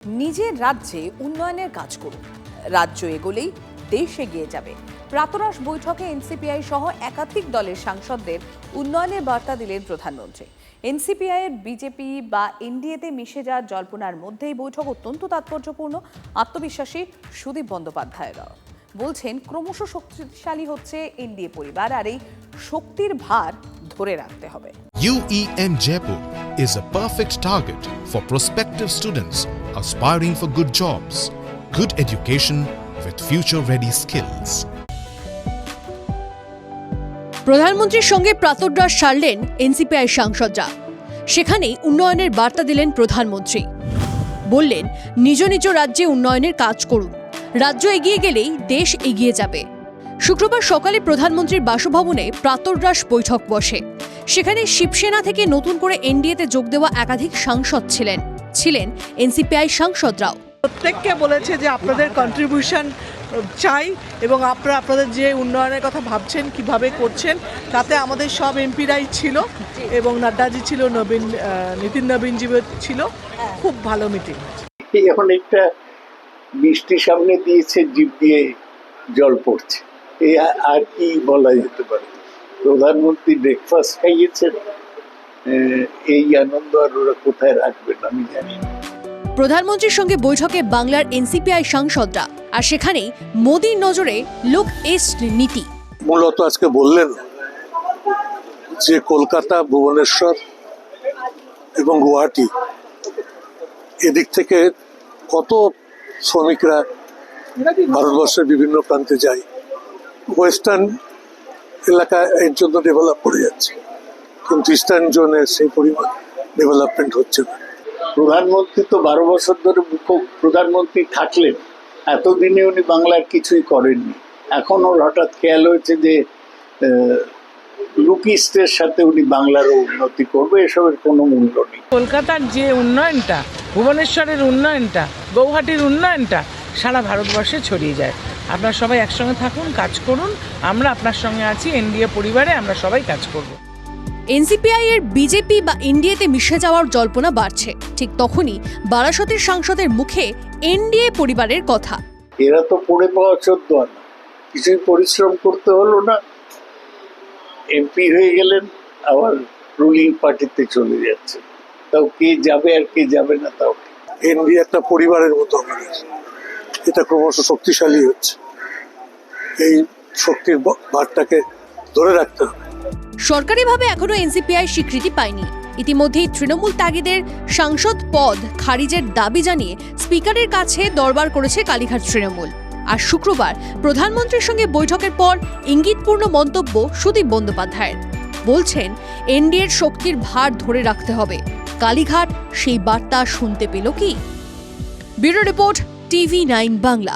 নিজের রাজ্যে উন্নয়নের কাজ করুন, রাজ্য এগোলেই দেশ এগিয়ে যাবে। প্রাতরাশ বৈঠকে এনসিপিআই সহ একাধিক দলের সাংসদদের উন্নয়নের বার্তা দিলেন প্রধানমন্ত্রী। এনসিপিআই এর বিজেপি বা এনডিএতে মিশে যাওয়ার জল্পনার মধ্যেই বৈঠক অত্যন্ত তাৎপর্যপূর্ণ। আত্মবিশ্বাসী সুদীপ বন্দ্যোপাধ্যায়রাও বলছেন, ক্রমশ শক্তিশালী হচ্ছে এনডিএ পরিবার, আর এই শক্তির ভার ধরে রাখতে হবে। UEM Jaipur is a perfect target for prospective students aspiring for good jobs, good education with future-ready skills. প্রধানমন্ত্রীর সঙ্গে প্রাতরাশ সারলেন এনসিপিআই সাংসদরা। সেখানেই উন্নয়নের বার্তা দিলেন প্রধানমন্ত্রী। বললেন, নিজ নিজ রাজ্যে উন্নয়নের কাজ করুন, রাজ্য এগিয়ে গেলেই দেশ এগিয়ে যাবে। শুক্রবার সকালে প্রধানমন্ত্রীর বাসভবনে প্রাতরাশ বৈঠক বসে। সেখানে শিবসেনা থেকে নতুন করে এনডিএতে যোগ দেওয়া একাধিক সাংসদ ছিলেন এনসিপিআই সাংসদরাও। প্রত্যেককে বলেছে যে আপনাদের কন্ট্রিবিউশন চাই এবং আপনারা আপনাদের যে উন্নয়নের কথা ভাবছেন কিভাবে করছেন তাতে আমাদের সব এমপিরাই ছিল এবং নাড্ডাজি ছিল, নীতিন নবীনজি ছিল। খুব ভালো মিটিং। এখন একটা বৃষ্টি সামনে দিয়েছে, জিভ দিয়ে জল পড়ছে, এই আর কি বলা যেতে পারে। প্রধানমন্ত্রী ব্রেকফাস্ট খাইয়েছেন, এই আনন্দ আর ওরা কোথায় রাখবেন আমি জানি না। প্রধানমন্ত্রীর সঙ্গে বৈঠকে বাংলার এনসিপিআই সাংসদরা, আর সেখানেই মোদির নজরে লুক ইস্ট নীতি। মূলত আজকে বললেন যে কলকাতা, ভুবনেশ্বর এবং গুয়াহাটি এদিক থেকে কত শ্রমিকরা ভারতবর্ষের বিভিন্ন প্রান্তে যায়, ওয়েস্টার্ন এলাকা এর জন্য ডেভেলপ করে যাচ্ছে, কিন্তু ইস্টার্ন জোনে সেই পরিমাণ ডেভেলপমেন্ট হচ্ছে না। প্রধানমন্ত্রী তো 12 বছর ধরে প্রধানমন্ত্রী থাকলেন, এতদিনে উনি বাংলার কিছুই করেননি। এখন ওর হঠাৎ খেয়াল হয়েছে যে লুক ইস্টের সাথে উনি বাংলারও উন্নতি করবে, এসবের কোনো মূল্য নেই। কলকাতার যে উন্নয়নটা, ভুবনেশ্বরের উন্নয়নটা, গৌহাটির উন্নয়নটা সারা ভারতবর্ষে ছড়িয়ে যায়। আপনারা সবাই একসঙ্গে থাকুন, কাজ করুন, আমরা আপনার সঙ্গে আছি। এনডিএ পরিবারে আমরা সবাই কাজ করব। এনসিপিআই এর বিজেপি বা এনডিএতে মিশে যাওয়ার জল্পনা বাড়ছে, ঠিক তখনই বারাসতের সাংসদের মুখে এনডিএ পরিবারের কথা। এরা তো পড়ে পাওয়া 14 আনা, কিছুই পরিশ্রম করতে হলো না, এমপি হয়ে গেলেন, আবার রুলিং পার্টিতে চলে যাচ্ছে। তাও কে যাবে আর কে যাবে না তাও। এনডিএ একটা পরিবারের মতো আমাদের, এটা ক্রমশ শক্তিশালী হচ্ছে, এই শক্তির ভারটাকে ধরে রাখতে হবে। সরকারিভাবে এখনো এনসিপিআই স্বীকৃতি পায়নি। ইতিমধ্যেই তৃণমূল ত্যাগীদের সাংসদ পদ খারিজের দাবি জানিয়ে স্পিকারের কাছে দরবার করেছে কালীঘাট তৃণমূল। আর শুক্রবার প্রধানমন্ত্রীর সঙ্গে বৈঠকের পর ইঙ্গিতপূর্ণ মন্তব্য সুদীপ বন্দ্যোপাধ্যায়ের। বলছেন, এনডিএর শক্তির ভার ধরে রাখতে হবে। কালীঘাট সেই বার্তা শুনতে পেল কি? Bureau report, TV9 Bangla.